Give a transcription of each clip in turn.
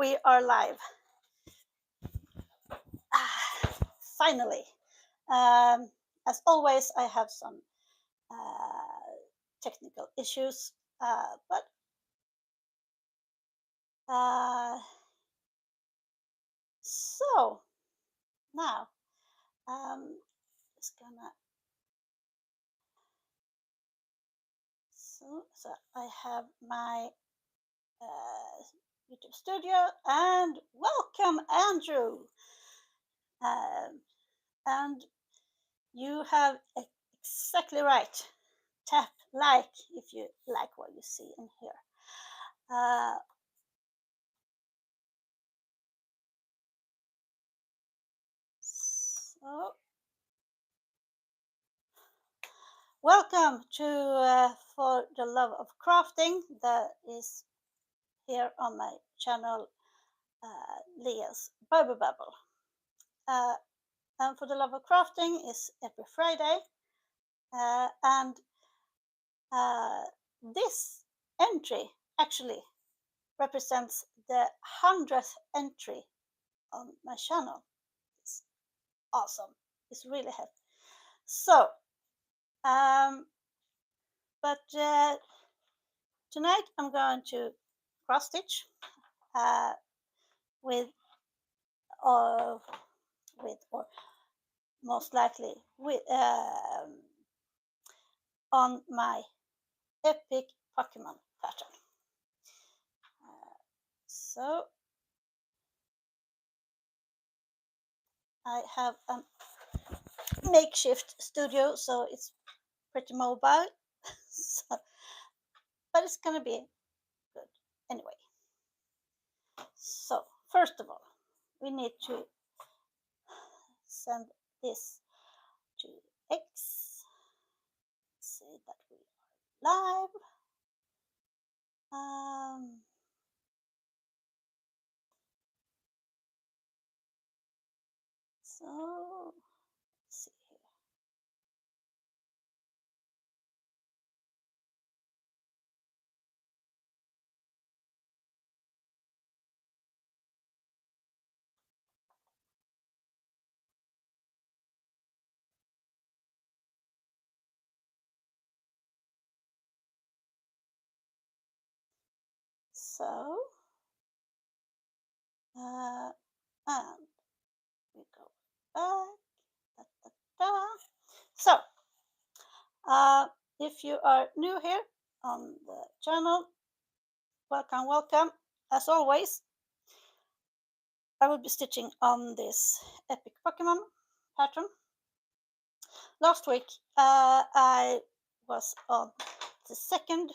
we are live. Finally. As always, I have some technical issues, but so now just gonna so I have my YouTube studio, and welcome, Andrew. And you have exactly right. Tap like if you like what you see and hear. So, welcome to For the Love of Crafting, that is here on my channel, Leah's Bible Babble. And For the Love of Crafting is every Friday, and this entry actually represents the 100th entry on my channel. It's awesome. It's really happy. So, but tonight I'm going to cross stitch with or most likely with on my Epic Pokémon pattern. So I have a makeshift studio, so it's pretty mobile. So, but it's gonna be good anyway. So first of all, we need to send this to X. Say that we are live. So let's see here. So and we go back. So if you are new here on the channel, welcome. As always, I will be stitching on this Epic Pokémon pattern. Last week I was on the second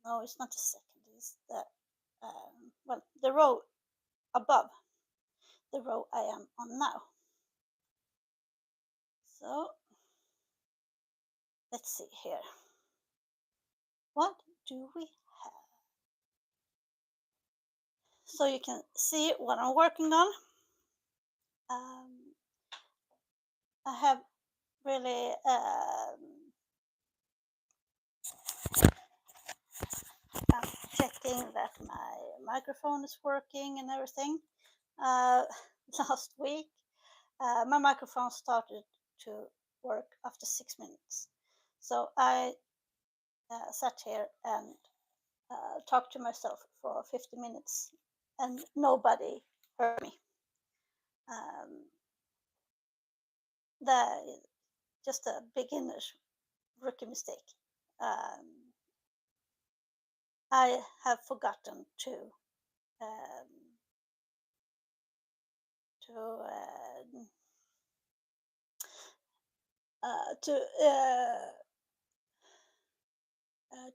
no, it's not the second, it's the well, the row above the row I am on now. So let's see here. What do we have? So you can see what I'm working on. I have really I'm checking that my microphone is working and everything. Last week my microphone started to work after 6 minutes. So I sat here and talked to myself for 50 minutes and nobody heard me. That is just a beginner's rookie mistake. I have forgotten to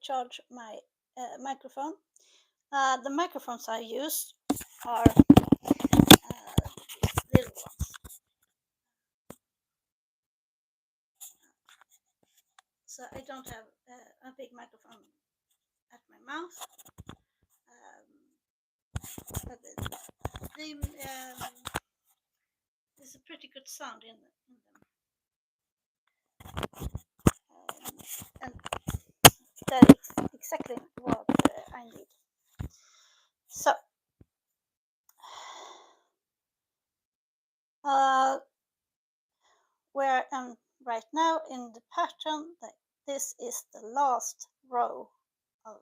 charge my microphone. The microphones I use are little ones. So I don't have a big microphone at my mouth. But there's a pretty good sound in them. And that is exactly what mention that this is the last row of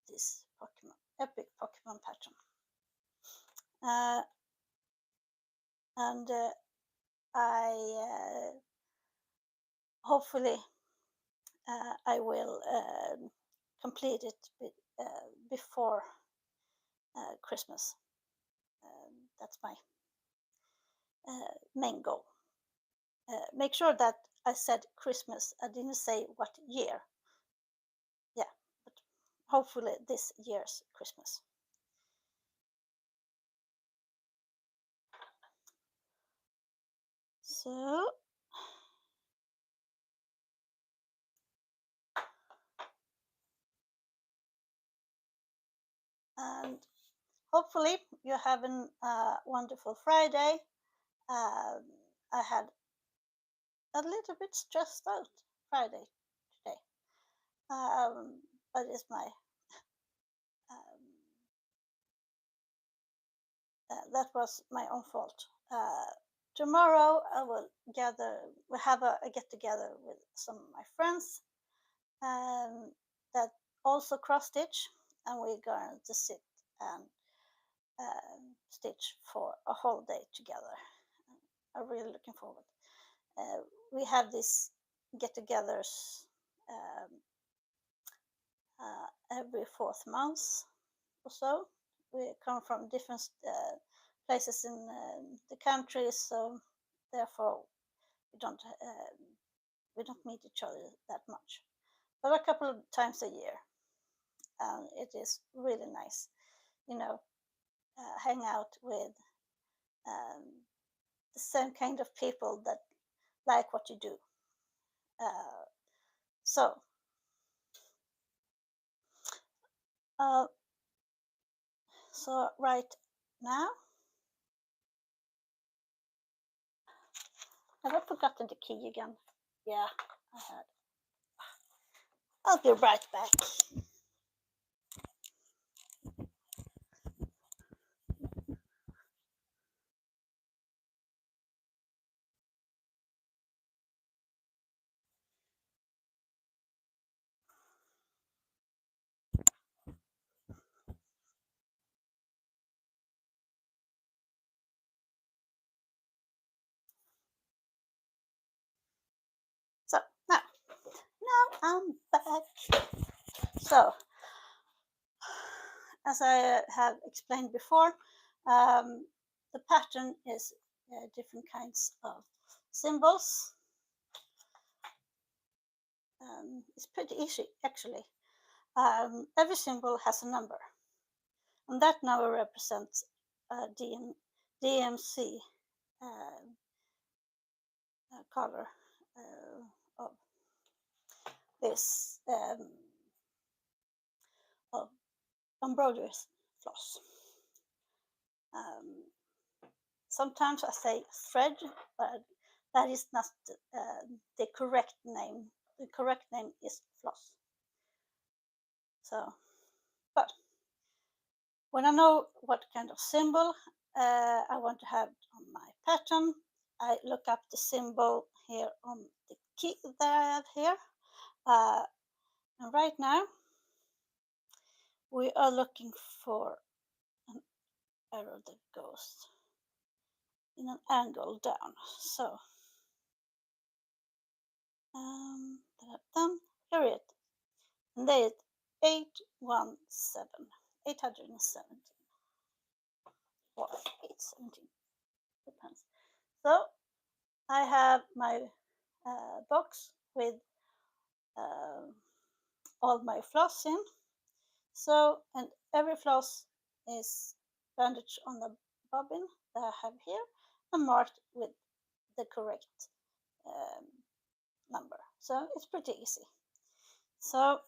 this Pokemon, Epic Pokémon pattern. And I hopefully I will complete it before Christmas. That's my main goal. Make sure that I said Christmas. I didn't say what year. Yeah, but hopefully this year's Christmas. So and hopefully you're having a wonderful Friday. I had a little bit stressed out Friday today, but it's my that was my own fault. Tomorrow I will we have a get together with some of my friends that also cross stitch, and we're going to sit and stitch for a whole day together. I'm really looking forward. We have these get-togethers every 4th month or so. We come from different places in the country, so therefore we don't meet each other that much, but a couple of times a year, and it is really nice, hang out with the same kind of people that like what you do. So right now, have I forgotten the key again? Yeah, I had. I'll be right back. So now I'm back. So as I have explained before, the pattern is different kinds of symbols. It's pretty easy, actually. Every symbol has a number, and that number represents DMC color of this of embroidery floss. Sometimes I say thread, but that is not the correct name. The correct name is floss. So, but when I know what kind of symbol I want to have on my pattern, I look up the symbol here on the key that I have here. And right now, we are looking for an arrow that goes in an angle down. So, here it is. And there is 817 or 817, depends. So I have my box with all my floss in. So, and every floss is bandaged on the bobbin that I have here and marked with the correct number. So it's pretty easy. So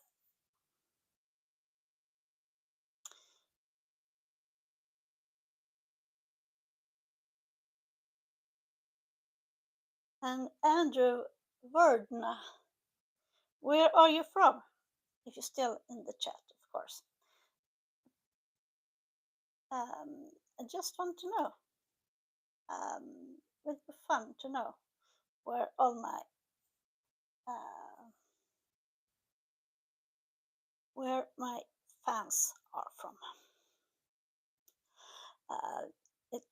and Andrew Verdna, where are you from? If you're still in the chat, of course. I just want to know. It would be fun to know where all my where my fans are from. It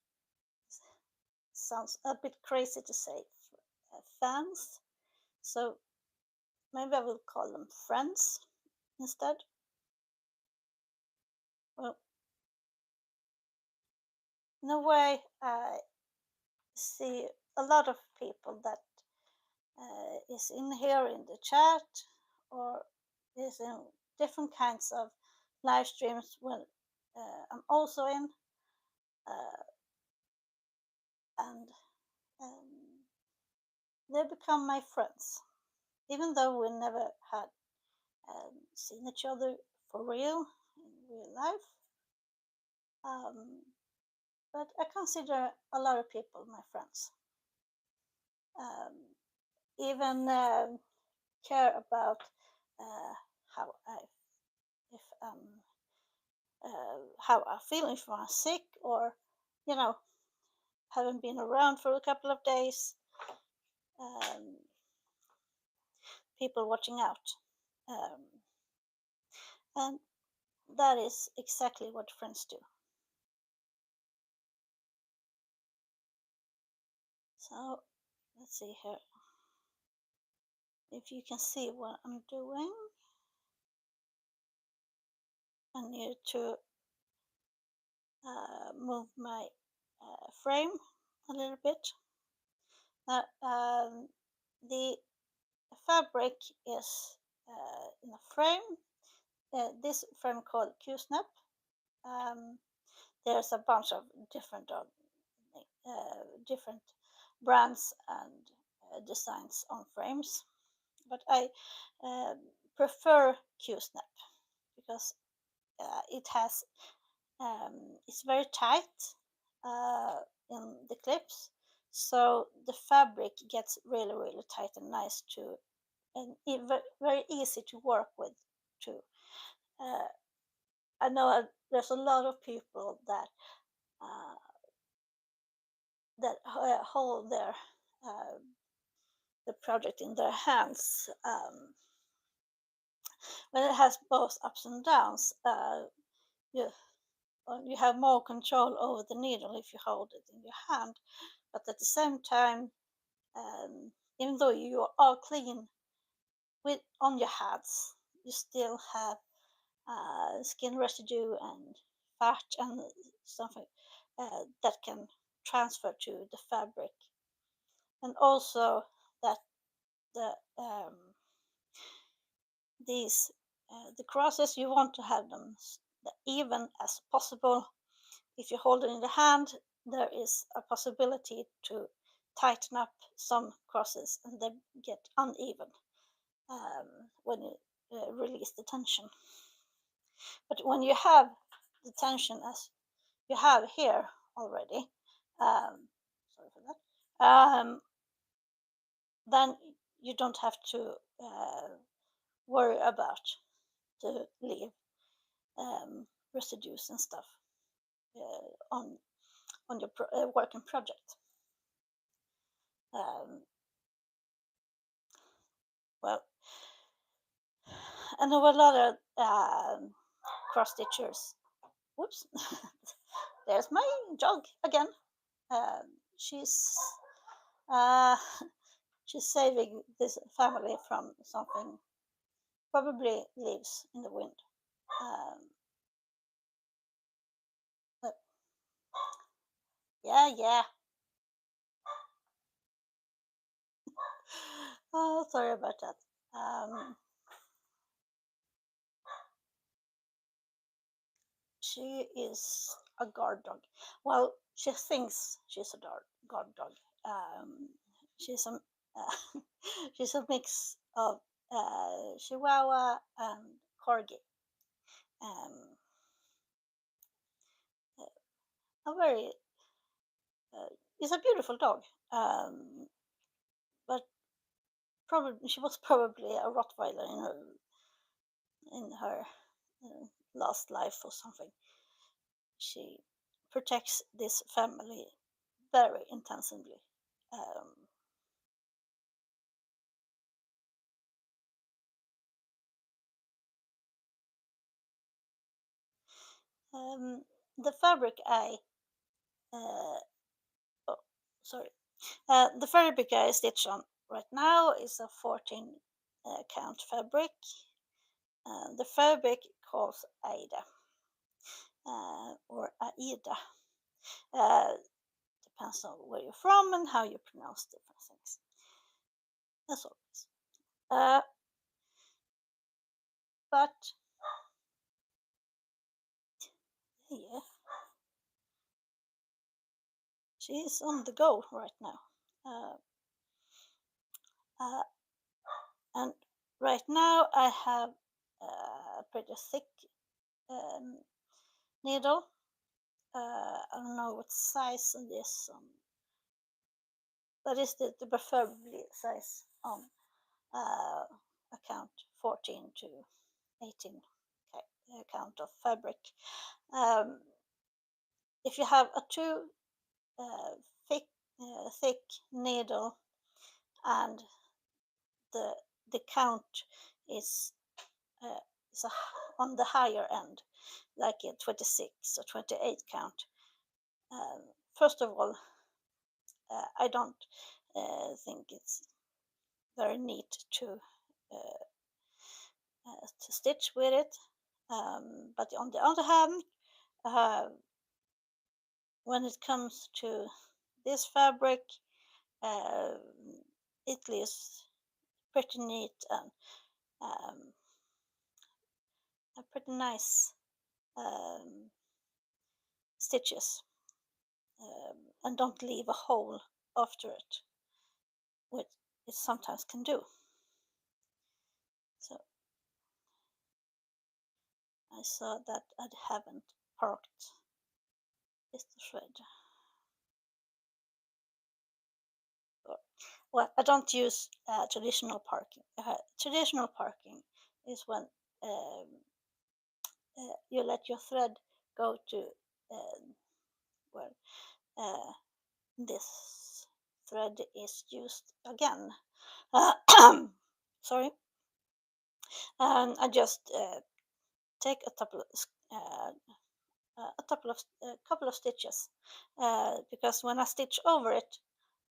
sounds a bit crazy to say fans, so maybe I will call them friends instead. Well, in a way, I see a lot of people that is in here in the chat or is in different kinds of live streams when I'm also in, and they become my friends, even though we never had seen each other for real in real life. But I consider a lot of people my friends. Even care about how I if how I feel if I'm sick or you know haven't been around for a couple of days. Um, People watching out, and that is exactly what friends do. So let's see here if you can see what I'm doing. I need to move my frame a little bit. The fabric is in a frame. This frame called Q-snap. There's a bunch of different brands and designs on frames, but I prefer Q-snap because it has it's very tight in the clips, so the fabric gets really tight and nice to and very easy to work with too. I know there's a lot of people that uh, hold uh, the project in their hands when it has both ups and downs. You you have more control over the needle if you hold it in your hand, but at the same time, even though you are clean with on your hands, you still have skin residue and fat and something that can transfer to the fabric, and also that the these the crosses you want to have them even as possible. If you hold it in the hand, there is a possibility to tighten up some crosses and they get uneven when you release the tension. But when you have the tension as you have here already, sorry for that, then you don't have to worry about to leave residues and stuff on your working project. Well, I know a lot of cross stitchers. Whoops, there's my dog again. She's uh, she's saving this family from something. Probably leaves in the wind. But yeah. Oh, sorry about that. She is a guard dog. Well, she thinks she's a guard dog. She's a she's a mix of Chihuahua and Corgi. Um, a very it's a beautiful dog. But probably she was probably a Rottweiler in her last life or something. She protects this family very intensively. Um, The fabric uh, oh, sorry, the fabric I stitch on right now is a 14 count fabric. The fabric calls Aida or Aida. Depends on where you're from and how you pronounce different things. As always. But yeah, she is on the go right now. Uh, uh, and right now I have a pretty thick um, needle. I don't know what size it is, but it's the preferably size on account 14 to 18 count of fabric. Um, if you have a too uh, thick, thick needle and the the count is uh, is on the higher end, like a 26 or 28 count. Um, First of all, I don't think it's very neat uh, to stitch with it. But on the other hand, uh, when it comes to this fabric, uh, it is pretty neat and a pretty nice um, stitches, and don't leave a hole after it, which it sometimes can do. So I saw that I haven't parked this thread. Well, I don't use traditional parking. Traditional parking is when um, you let your thread go to where uh, this thread is used again. Sorry, and I just take a couple of stitches because when I stitch over it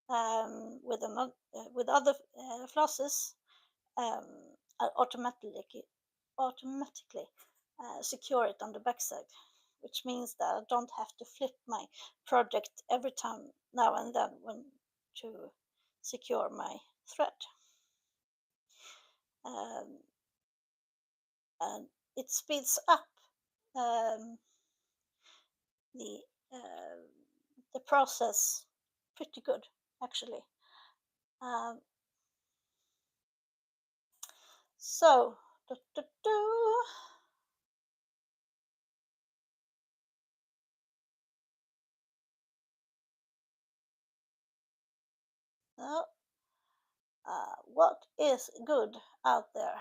with other flosses, um, I automatically secure it on the backside, which means that I don't have to flip my project every time now and then when to secure my thread. Um, and it speeds up um, the uh, the process pretty good, actually. Um, so, do, do, do. So, what is good out there?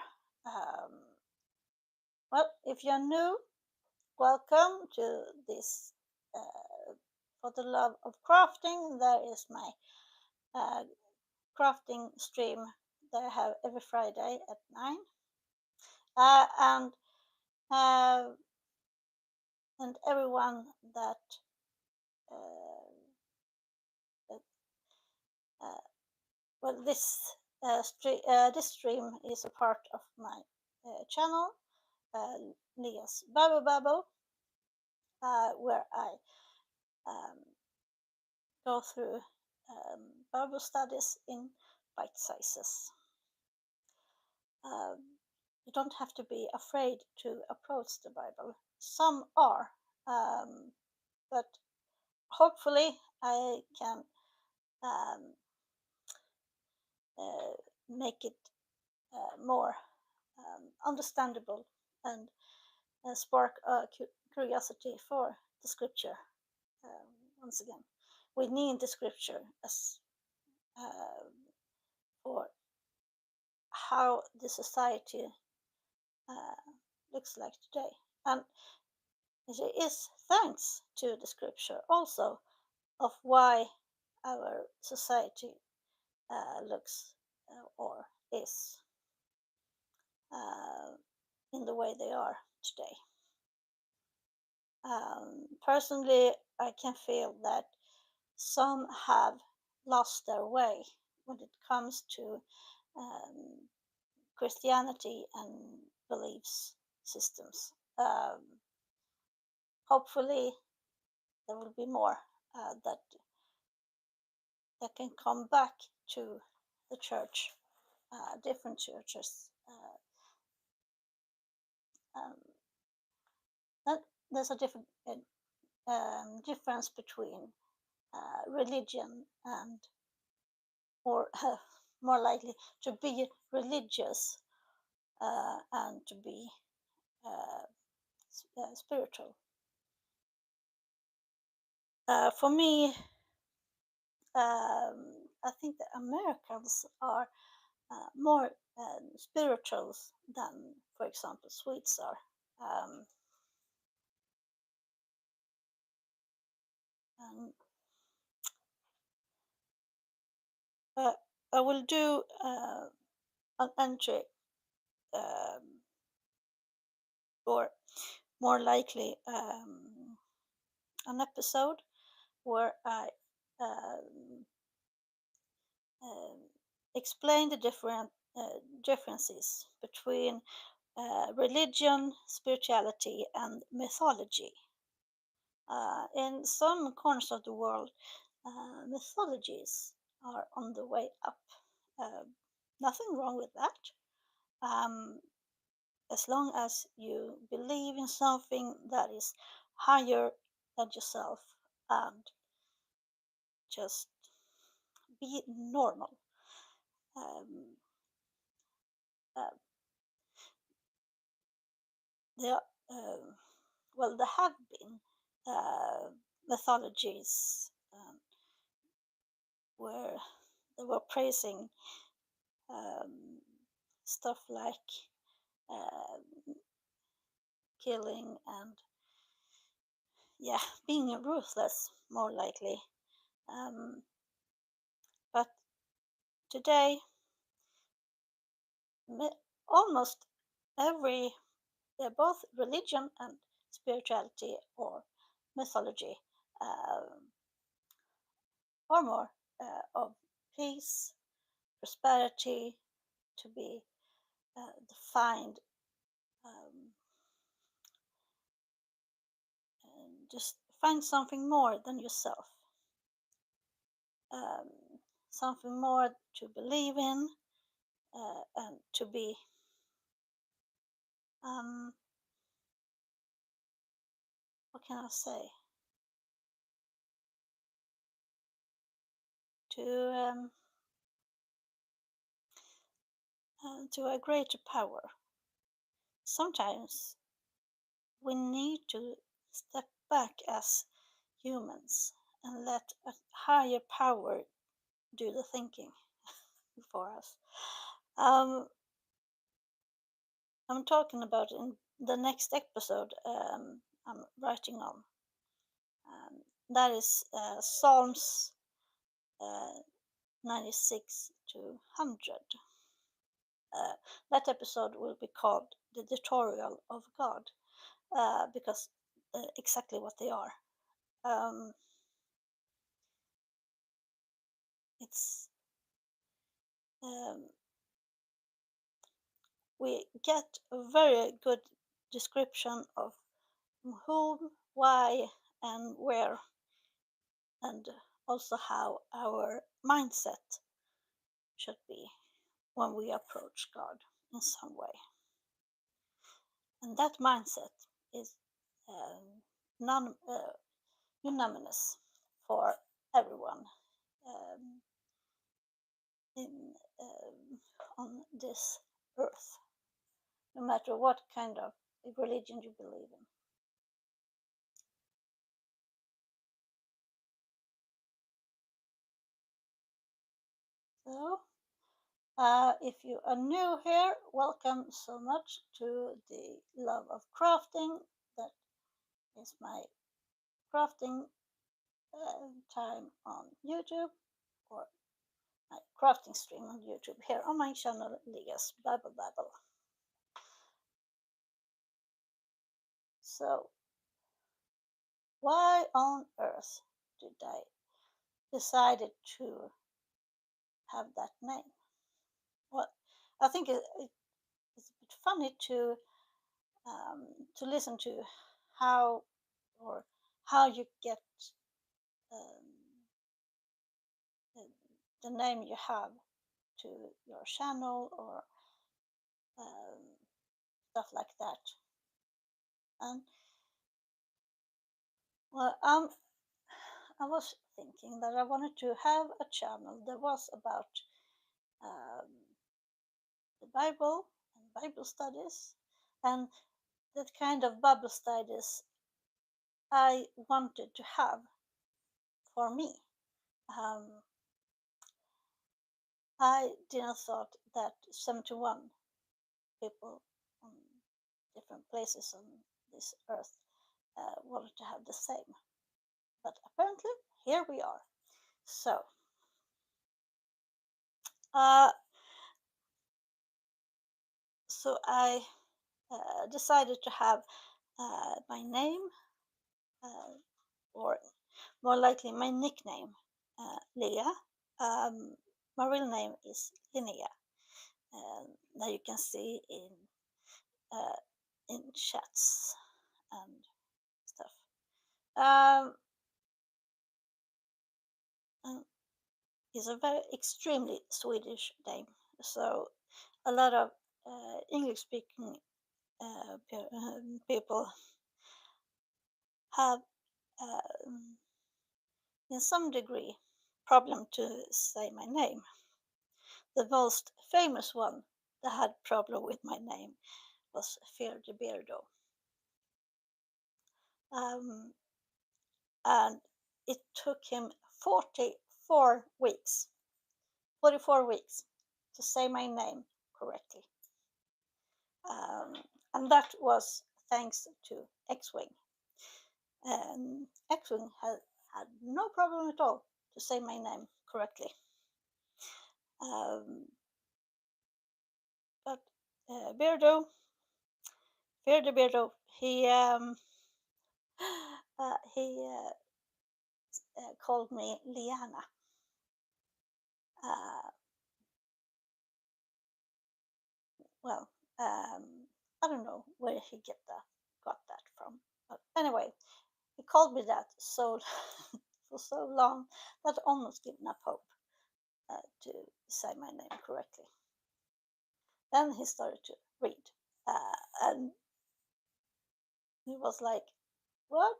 Well, if you're new, welcome to this For the Love of Crafting. There is my uh, crafting stream that I have every Friday at 9. And uh, and everyone that uh, uh, well, this stream is a part of my channel, uh, Leah's Babble, where I um, go through Bible studies in bite sizes. You don't have to be afraid to approach the Bible. Some are, but hopefully I can um, uh, make it more understandable and spark a curiosity for the scripture. Um, Once again, we need the scripture as for how the society uh, looks like today, and it is thanks to the scripture also of why our society looks or is in the way they are today. Personally, I can feel that some have lost their way when it comes to um, Christianity and beliefs systems. Hopefully, there will be more that can come back to the church, different churches. Um, there's a difference between religion and, or more likely, to be religious and to be uh, spiritual. For me, I think that Americans are more spirituals than, for example, Swedes are. And I will do an entry, um, or more likely an episode where I um, um, explain the differences between religion, spirituality, and mythology. In some corners of the world, mythologies are on the way up. Uh, Nothing wrong with that. Um, as long as you believe in something that is higher than yourself and just be normal. Um, uh, there, well, there have been mythologies where they were praising um, stuff like um, killing and, yeah, being ruthless, more likely. Um, but today, almost every, both religion and spirituality or mythology, or more, of peace, prosperity, to be defined, um, and just find something more than yourself, um, something more to believe in, and to be, um, what can I say, to to a greater power. Sometimes we need to step back as humans and let a higher power do the thinking for us. Um, I'm talking about in the next episode I'm writing on. That is Psalms uh, 96 to 100. That episode will be called The Tutorial of God, because exactly what they are. Um, it's um, we get a very good description of whom, why, and where, and also how our mindset should be when we approach God in some way. And that mindset is non unanimous for everyone um, in on this earth, no matter what kind of religion you believe in. So, if you are new here, welcome so much to the Love of Crafting. That is my crafting time on YouTube, or my crafting stream on YouTube here on my channel, Ligas Babble Babble. So, why on earth did I decided to have that name? Well, I think it's a bit funny to listen to how or how you get um, the, the name you have to your channel or um, stuff like that. And well, I was thinking that I wanted to have a channel that was about um, the Bible and Bible studies, and that kind of Bible studies I wanted to have for me. Um, I didn't thought that 71 people on different places on this earth wanted to have the same, but apparently here we are. So uh, so I decided to have my name, or more likely my nickname, Leah. Um, my real name is Linnea. That you can see uh, in chats and stuff. Um, it's a very extremely Swedish name, so a lot of English-speaking people have, in some degree, problem to say my name. The most famous one that had problem with my name was Fear the Beardo. And it took him 44 weeks 44 weeks to say my name correctly. And that was thanks to X-Wing. X-Wing had no problem at all to say my name correctly. But Beardo, Fear the Beardo, he called me Liana. Well, I don't know where he got that from. But anyway, he called me that so for so long that I almost given up hope to say my name correctly. Then he started to read, and he was like, "What?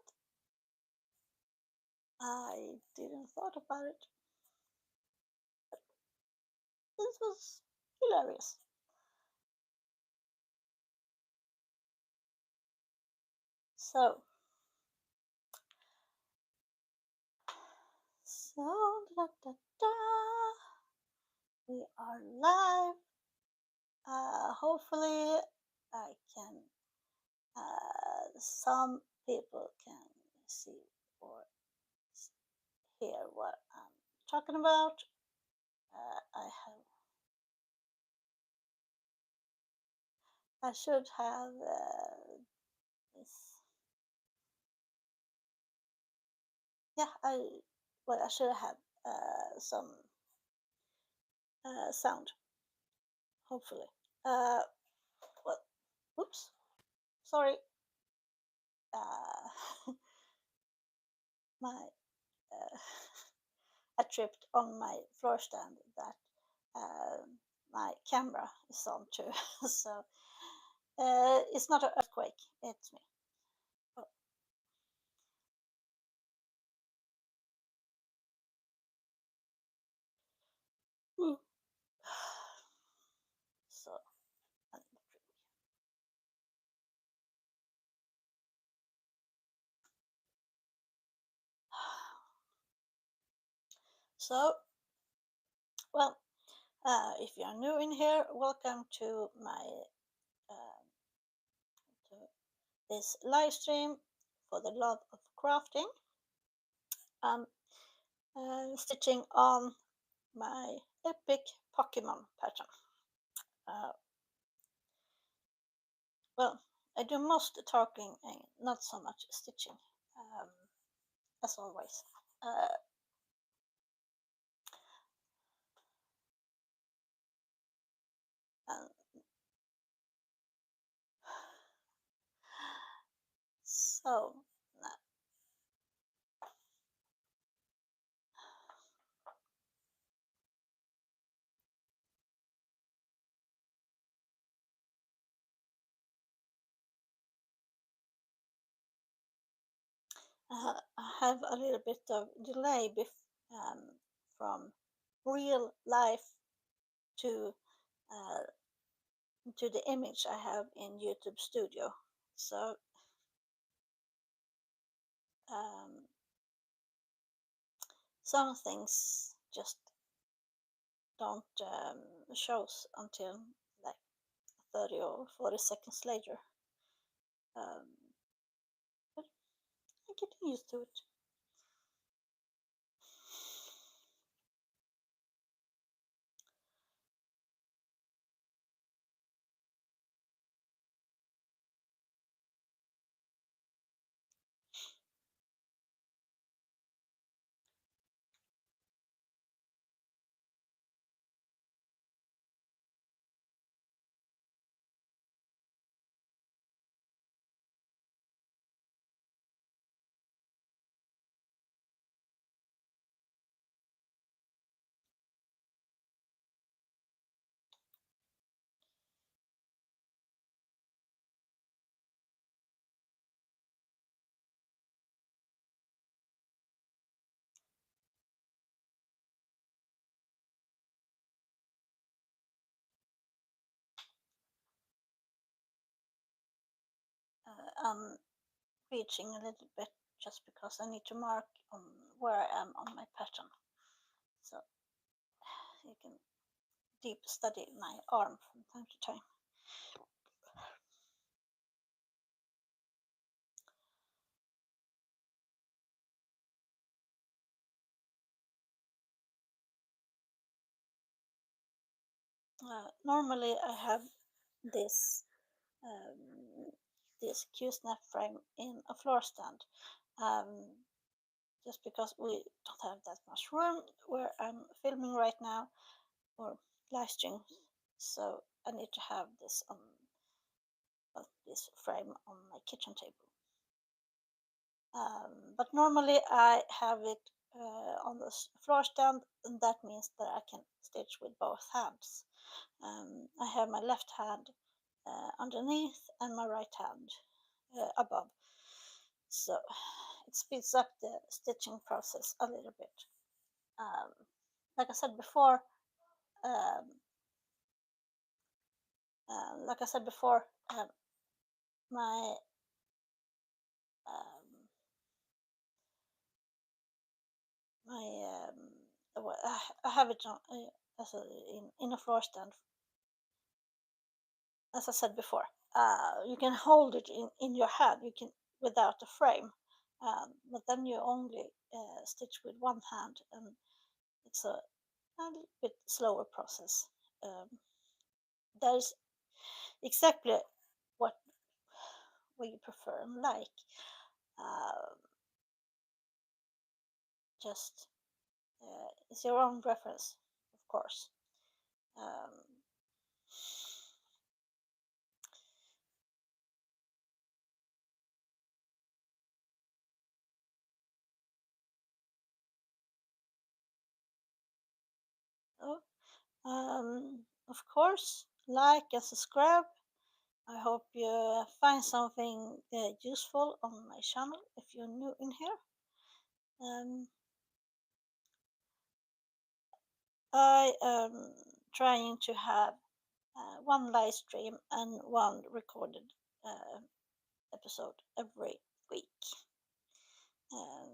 I didn't thought about it." This was hilarious. So, da, da, da. We are live. Hopefully, I can. Some people can see or hear what I'm talking about. I should have this. Yeah, I should have some sound. Hopefully. Well, oops. Sorry. My I tripped on my floor stand that my camera is on too. So it's not an earthquake. It's me. Oh. Mm. So so well, if you are new in here, welcome to my to this live stream for the love of crafting. I'm stitching on my Epic Pokémon pattern. Well, I do most talking and not so much stitching. as always. Uh, and so I have a little bit of delay from real life to uh, to the image I have in YouTube Studio. So um, some things just don't shows until like 30 or 40 seconds later. Um, but I'm getting used to it. I'm reaching a little bit just because I need to mark on where I am on my pattern. So you can deep study my arm from time to time. Normally I have this this Q-snap frame in a floor stand, um, just because we don't have that much room where I'm filming right now or live stream, so I need to have this on this frame on my kitchen table. But normally I have it on the floor stand, and that means that I can stitch with both hands. I have my left hand underneath and my right hand above, so it speeds up the stitching process a little bit. Um, like I said before, um, like I said before, my um, my I have it on, as in a floor stand. As I said before, you can hold it in your hand. You can without a frame, but then you only stitch with one hand, and it's a little bit slower process. That is exactly what you prefer and like. Uh, just it's your own preference, of course. Um, oh, of course, like and subscribe. I hope you find something useful on my channel if you're new in here. Um, I am trying to have one live stream and one recorded uh, episode every week. Um,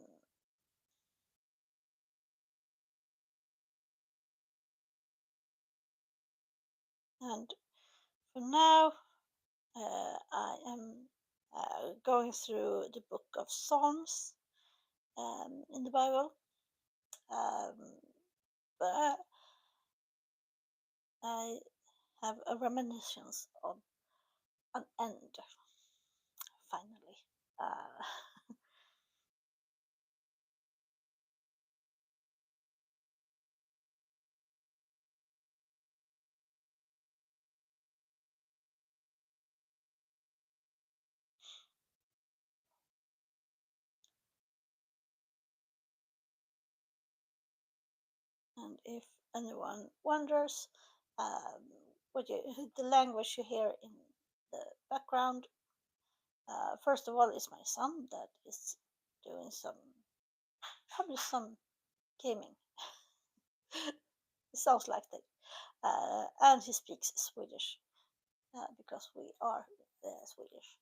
and for now, I am going through the book of Psalms in the Bible. Um, but I have a reminiscence of an end finally. Uh, if anyone wonders, um, the language you hear in the background, first of all, is my son that is doing probably some gaming. It sounds like that. And he speaks Swedish because we are Swedish.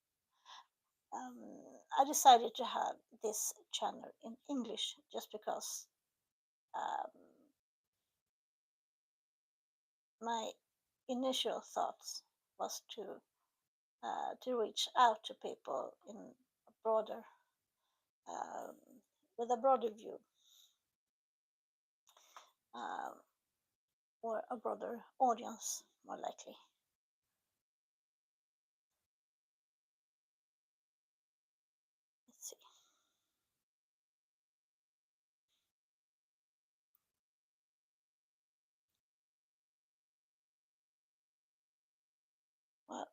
I decided to have this channel in English just because um, my initial thoughts was to reach out to people in a broader um, with a broader view um, or a broader audience, more likely. Let's see. Well,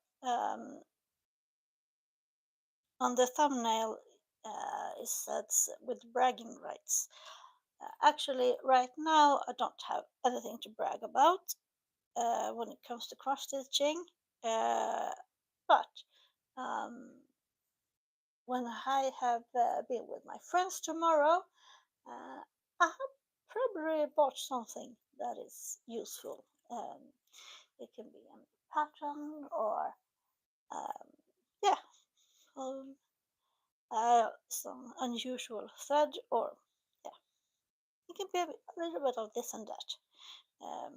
on the thumbnail it says with bragging rights. Actually, right now I don't have anything to brag about when it comes to cross stitching, but um, when I have been with my friends tomorrow, I have probably bought something that is useful. It can be a pattern or um, yeah, um, some unusual thread or yeah, it can be a little bit of this and that. Um,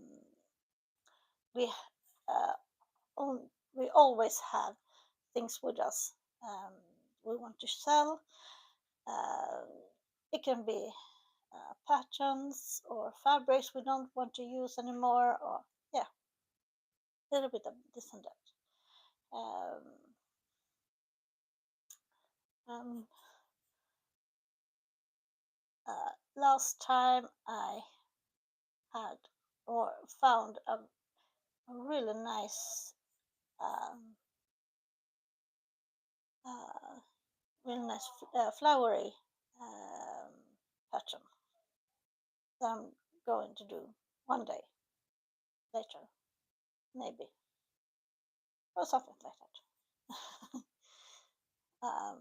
we uh, we always have things with us we want to sell. Uh, it can be patterns or fabrics we don't want to use anymore, or yeah, a little bit of this and that. Um, Last time I had or found a really nice, um, uh, flowery pattern that I'm going to do one day later, maybe, or something like that. um,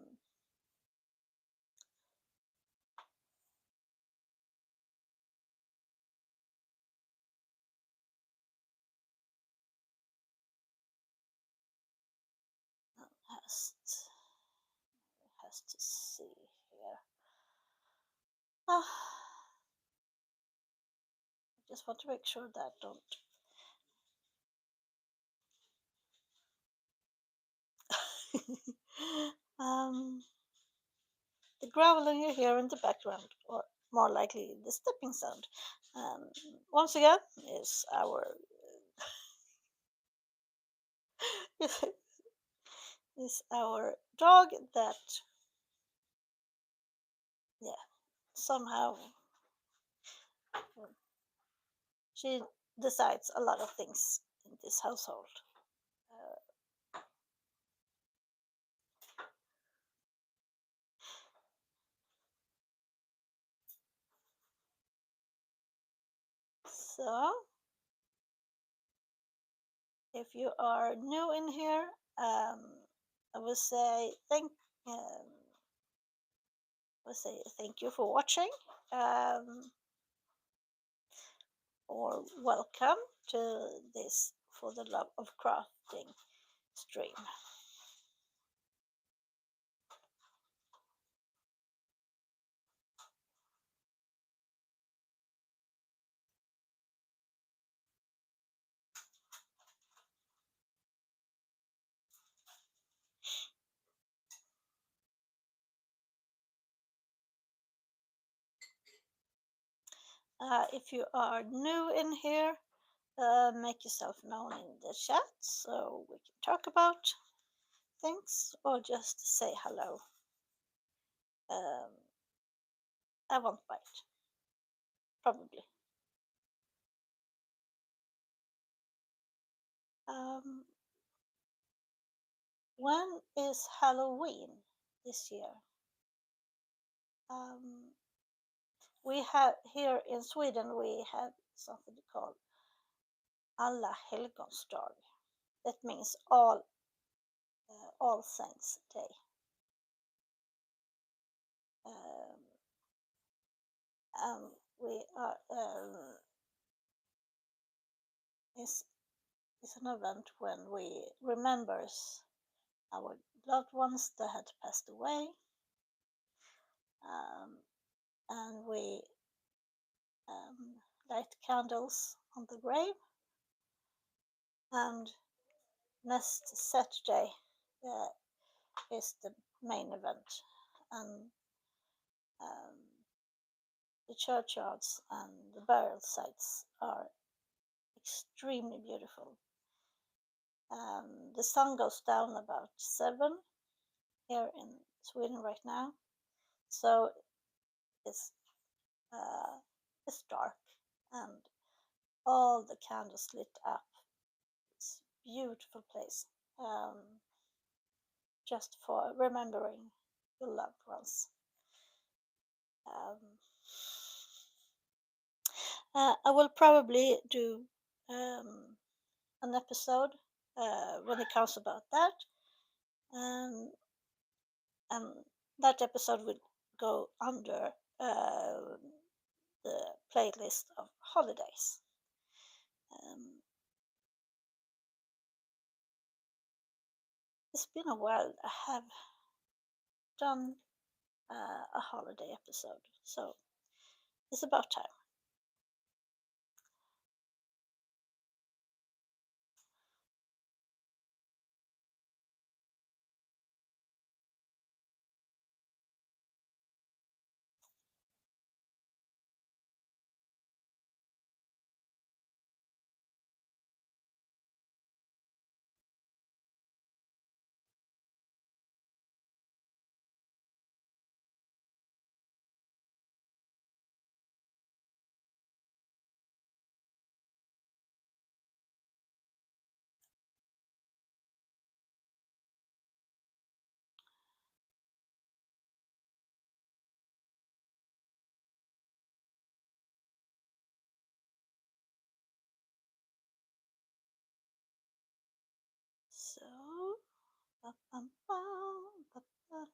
has to see here. I just want to make sure that don't. um, the growling you hear in the background, or more likely the stepping sound, once again is is our dog that yeah somehow she decides a lot of things in this household. Uh, so, if you are new in here, I will say thank you for watching, or welcome to this For the Love of Crafting stream. If you are new in here, make yourself known in the chat so we can talk about things or just say hello. Um, I won't bite, probably. Um, when is Halloween this year? We have here in Sweden, we have something called Alla helgons dag. That means All Saints Day. Um, we are is an event when we remembers our loved ones that had passed away, um, and we light candles on the grave. And next Saturday is the main event, and um, the churchyards and the burial sites are extremely beautiful. The sun goes down about 7 here in Sweden right now, so it's uh, it's dark and all the candles lit up. It's a beautiful place, just for remembering your loved ones. Um, I will probably do an episode when it comes about that, um, and that episode will go under the playlist of holidays. Um, it's been a while I have done a holiday episode, so it's about time. So, ba, ba, ba, ba, ba.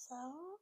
So,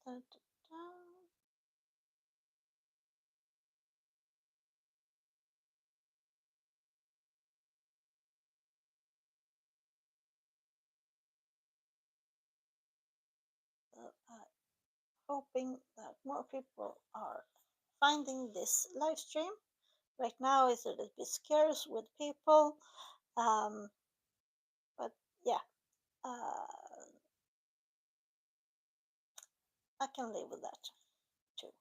Da, da, da. I'm hoping that more people are finding this live stream. Right now, it's a little bit scarce with people, um, but yeah, I can live with that too.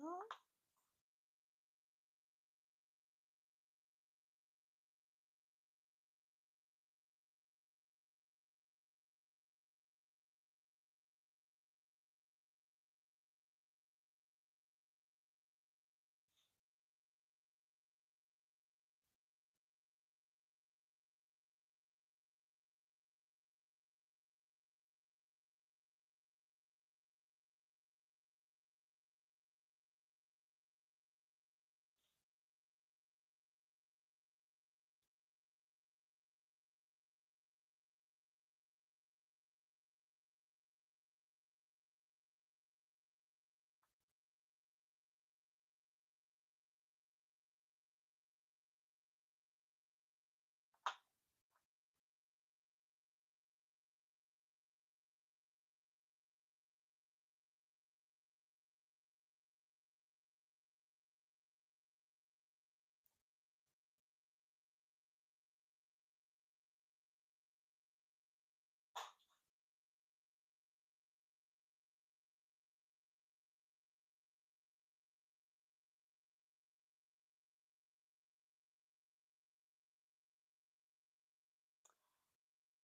Mm.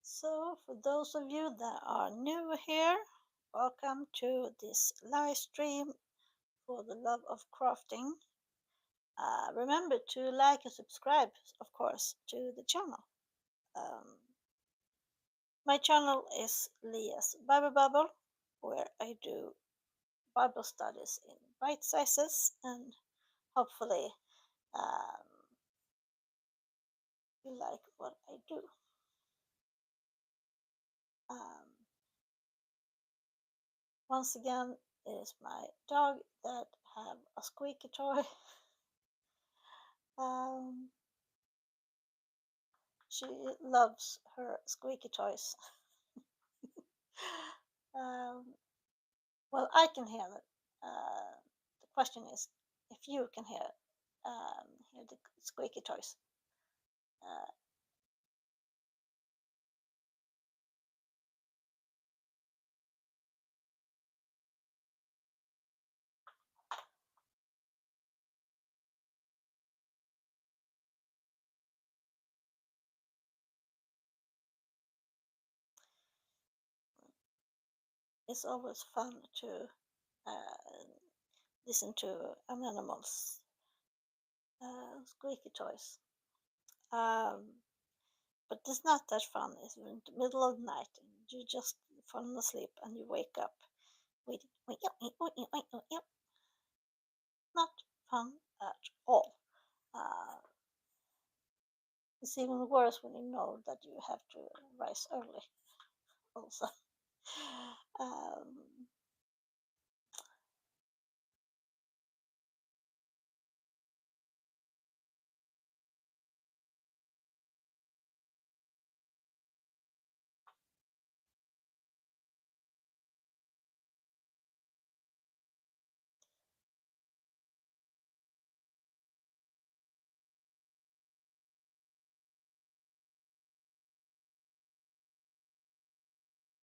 So, for those of you that are new here, welcome to this live stream for the love of crafting. Remember to like and subscribe, of course, to the channel. Um, my channel is Lia's Bible Bubble, where I do Bible studies in bite sizes, and hopefully um, you like what I do. Um, once again, it is my dog that have a squeaky toy. Um, she loves her squeaky toys. um, well, I can hear it. The question is if you can hear the squeaky toys. Uh, it's always fun to uh, listen to an animal's squeaky toys. Um, but it's not that fun. It's in the middle of the night and you just fall asleep and you wake up with not fun at all. Uh, it's even worse when you know that you have to rise early. Also, um,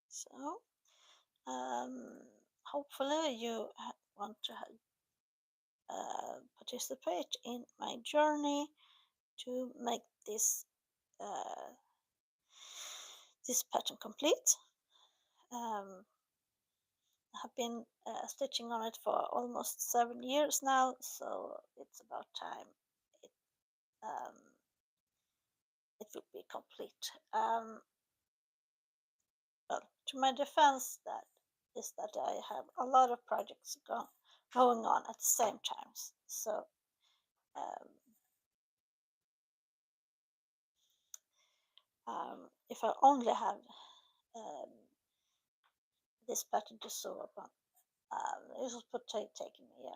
so hopefully you want to participate in my journey to make uh, this pattern complete. Um, I have been stitching on it for almost 7 years now, so it's about time it, um, it would be complete. Well, to my defense, that is that I have a lot of projects going on at the same time. So um, if I only have um, this pattern to sew upon, it would take me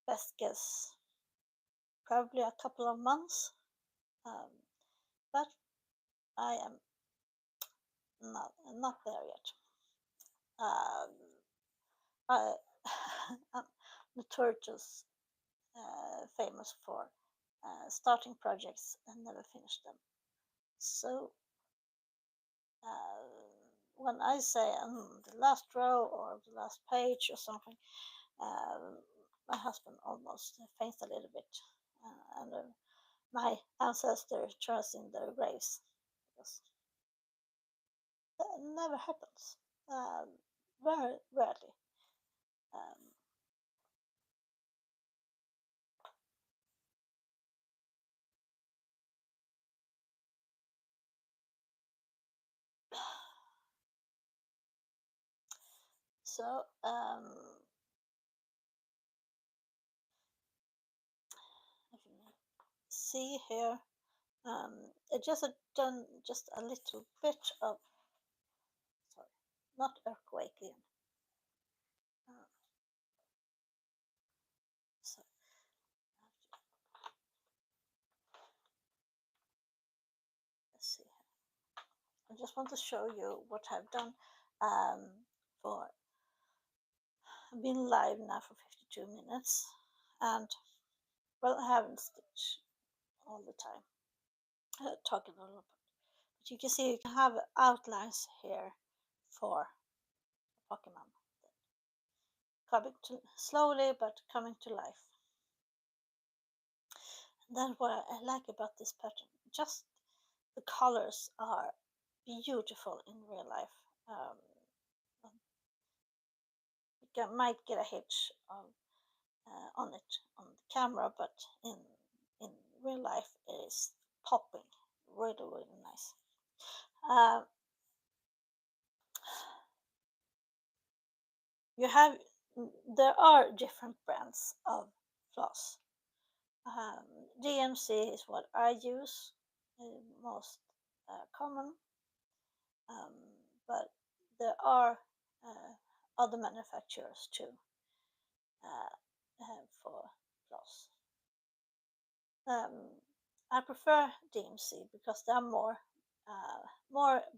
best guess probably a couple of months. Um, but I am not there yet. Um, I, I'm notorious famous for starting projects and never finish them. So when I say the last row or the last page or something, my husband almost faints a little bit, and my ancestors turns in their graves because that never happens. Very rarely. Um, so if you see here, I just done just a little bit of sorry, not earthquake again. Uh, so let's see. I just want to show you what I've done. For I've been live now for 52 minutes, and well, I haven't stitched all the time, talking a lot. But you can see you can have outlines here for Pokemon coming to slowly but coming to life. And then what I like about this pattern, just the colors are beautiful in real life. You might get a hitch on it on the camera, but in real life it is popping, really nice. You have there are different brands of floss. DMC is what I use, most common, um, but there are other manufacturers too for floss. I prefer DMC because they're more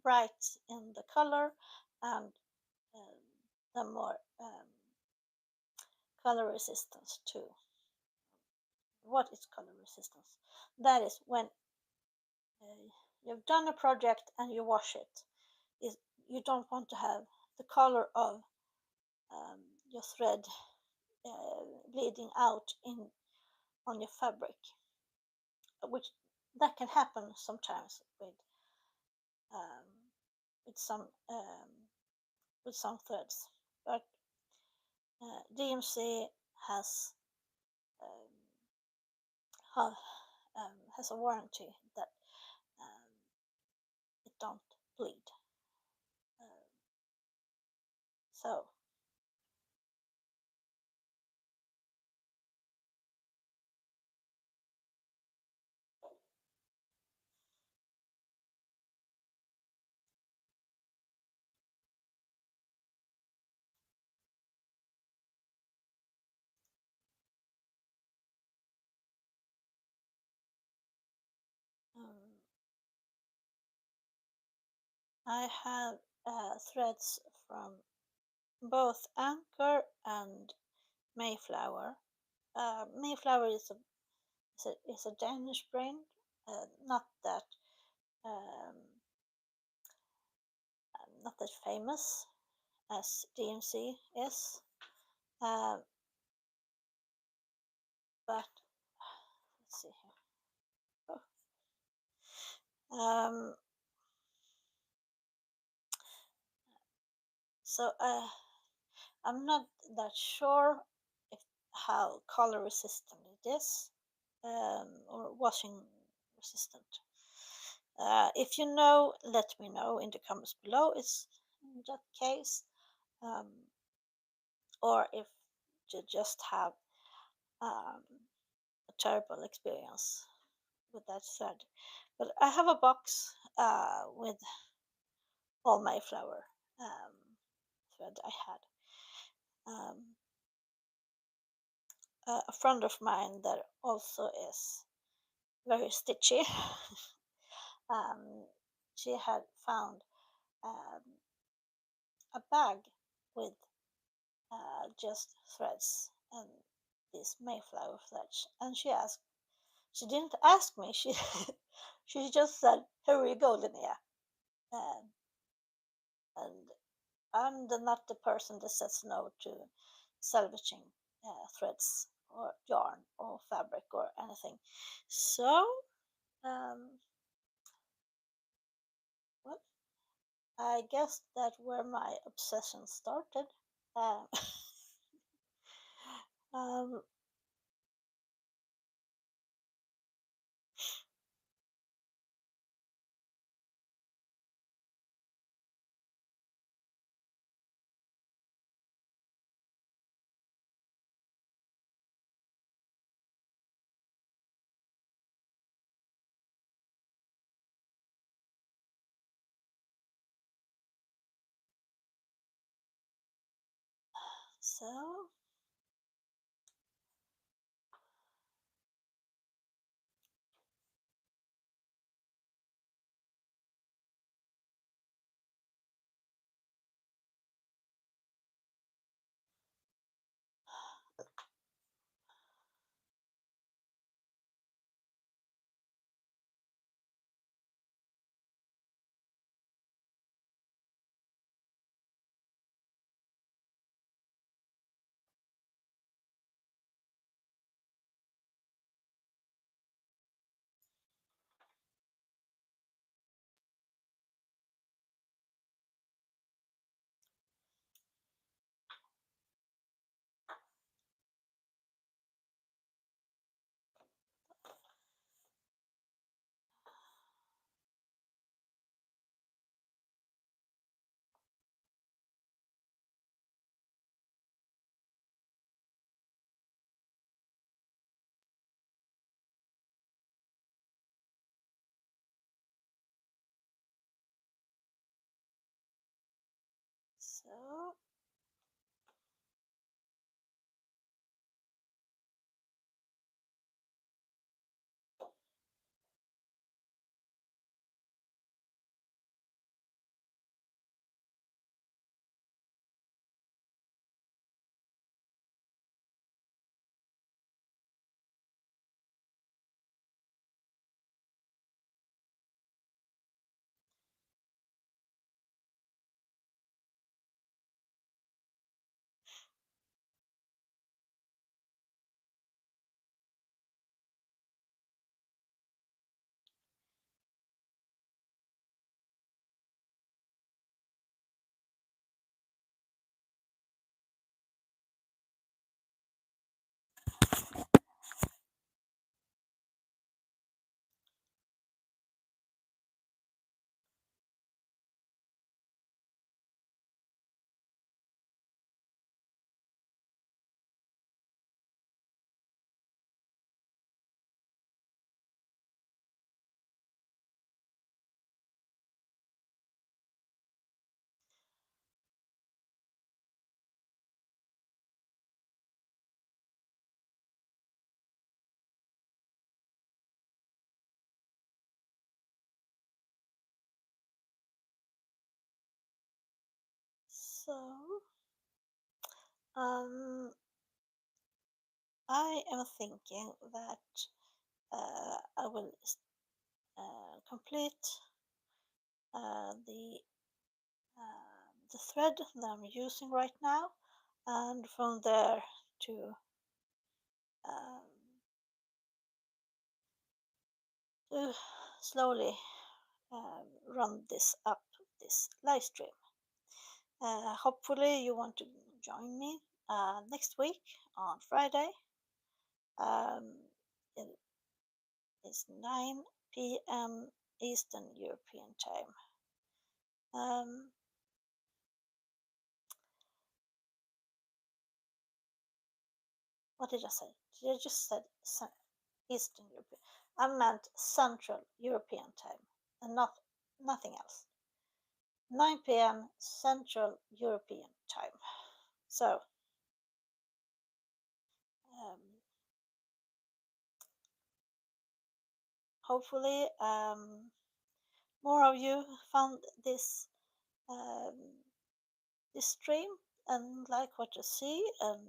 bright in the color, and they're more color resistance too. What is color resistance? That is when you've done a project and you wash it. You don't want to have the color of your thread bleeding out on your fabric, which that can happen sometimes um, with some threads. But DMC has um, has a warranty that it don't bleed. Uh, so um, I have threads from both Anchor and Mayflower. Mayflower is a Danish brand, not that um, not that famous as DMC is, uh, but let's see here. Oh. So I'm not that sure if how color resistant it is. or washing resistant. If you know, let me know in the comments below. It's in that case, um, or if you just have um, a terrible experience with that thread. But I have a box with all my flower thread I had. A friend of mine that also is very stitchy. um, she had found um, a bag with just threads and these Mayflower threads, and she asked. She didn't ask me. She she just said, "Here you go, Linnea." Um, and I'm not the person that says no to salvaging threads or yarn or fabric or anything. So, well, I guess that's where my obsession started. Um, um, so, so, so. I am thinking that I will complete the thread that I'm using right now, and from there to um, to slowly run this up this live stream. Hopefully, you want to join me next week on Friday. Um, is 9 p.m. Eastern European time. What did I say? Did I just said Eastern European? I meant Central European time, and nothing else. 9 p.m. Central European time. So, hopefully, more of you found this stream and like what you see and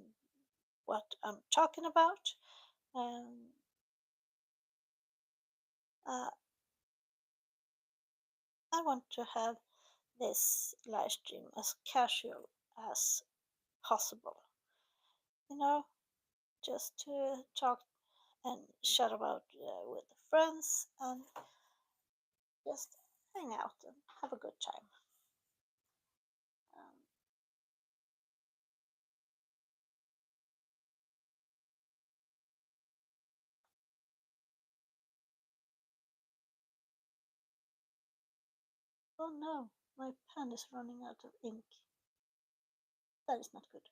what I'm talking about. Uh, I want to have this live stream as casual as possible. Just to talk and chat about with friends and just hang out and have a good time. Um, oh no, my pen is running out of ink. That is not good.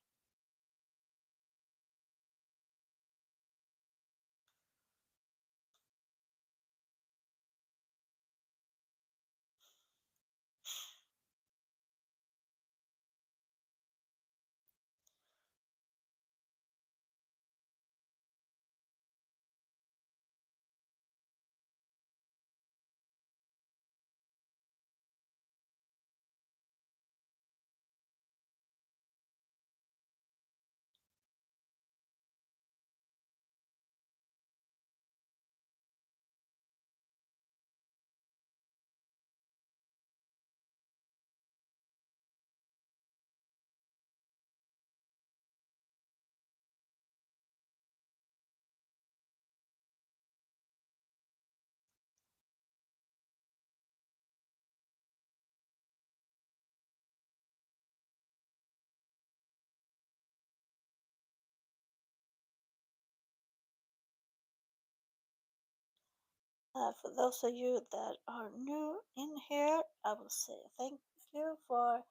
For those of you that are new in here, I will say thank you for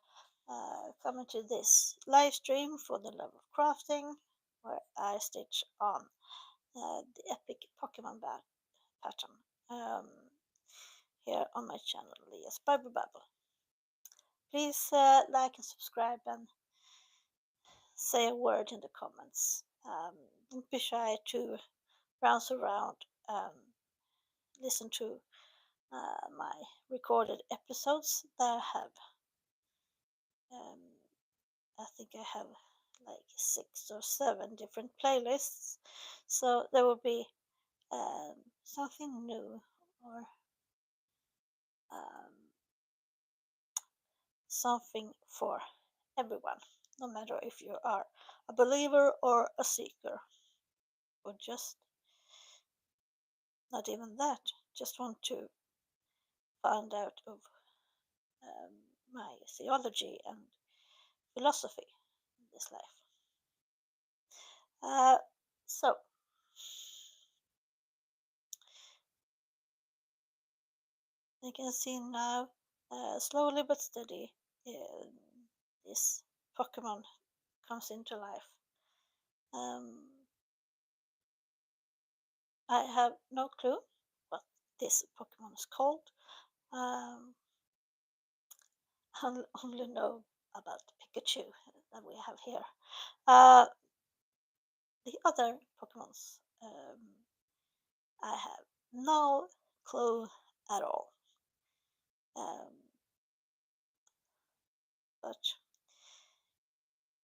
coming to this live stream for the love of crafting, where I stitch on the epic Pokemon pattern here on my channel, Leah's Bible Babble. Please like and subscribe and say a word in the comments. Don't be shy to browse around and listen to my recorded episodes that I think I have like 6 or 7 different playlists. So there will be something new or um, something for everyone, no matter if you are a believer or a seeker, or just not even that, just want to find out of my theology and philosophy in this life. So, you can see now, slowly but steady, this Pokemon comes into life. I have no clue what this Pokemon is called. I only know about Pikachu that we have here. The other Pokemons, I have no clue at all. But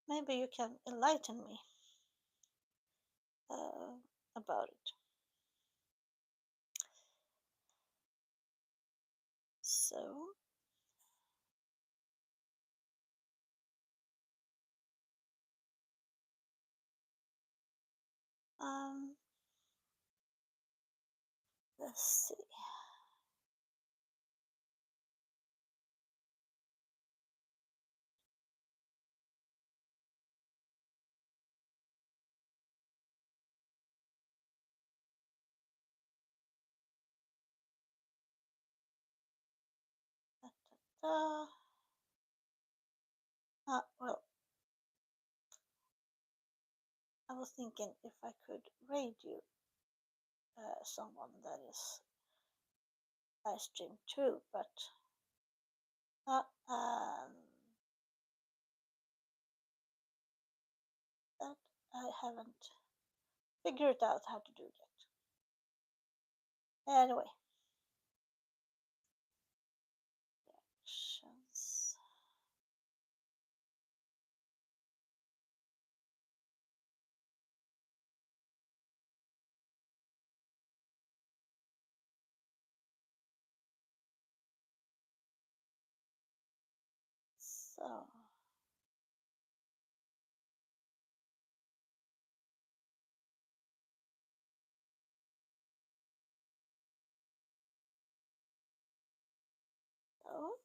maybe you can enlighten me about it. So, let's see. well, I was thinking if I could raid you someone that is live stream too, but uh, um, that I haven't figured out how to do yet. Anyway, actions. So, oh,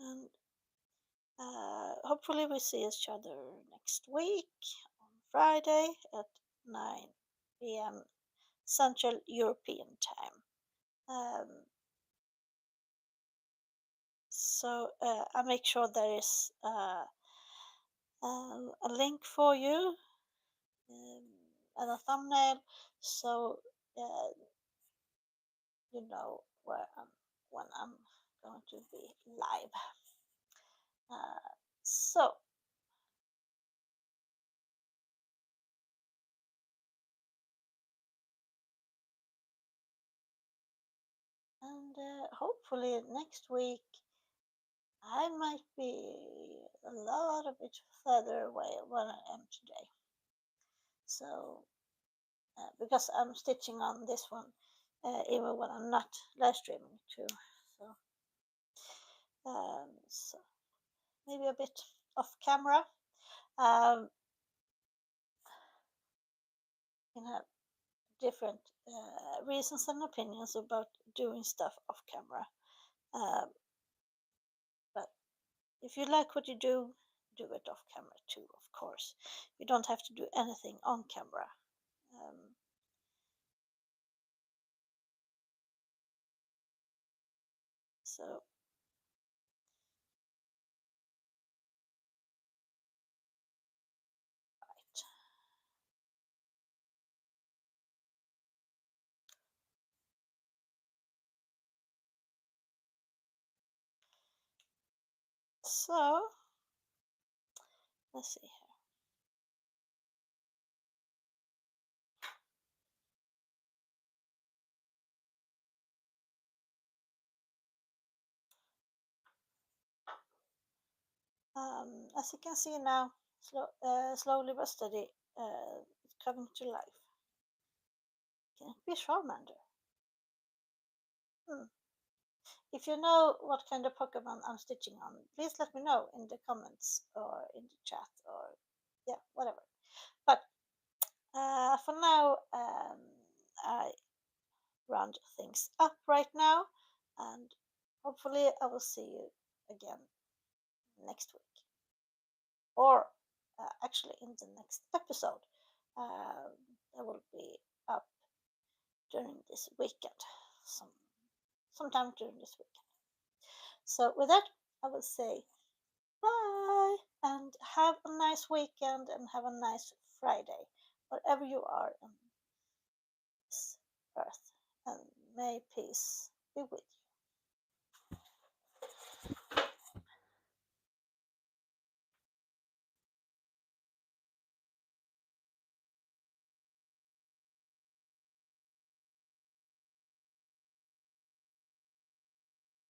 and hopefully we see each other next week on Friday at 9 p.m. Central European time. So I make sure there is a link for you um, and a thumbnail, so uh, you know when I'm going to be live. So and hopefully next week I might be a lot of bit further away than I am today. So because I'm stitching on this one even when I'm not live streaming too. So maybe a bit off camera. Um, can have different reasons and opinions about doing stuff off camera. Um, but if you like what you do it off camera too, of course. You don't have to do anything on camera. Um, so, right. So, let's see here. As you can see now, slowly but steady, it's coming to life. Can it be Charmander? Hmm. If you know what kind of Pokemon I'm stitching on, please let me know in the comments or in the chat or yeah, whatever. But for now, I round things up right now, and hopefully I will see you again next week, or actually in the next episode. That will be up during this weekend, sometime during this weekend. So with that, I will say bye and have a nice weekend and have a nice Friday, wherever you are on this earth. And may peace be with you.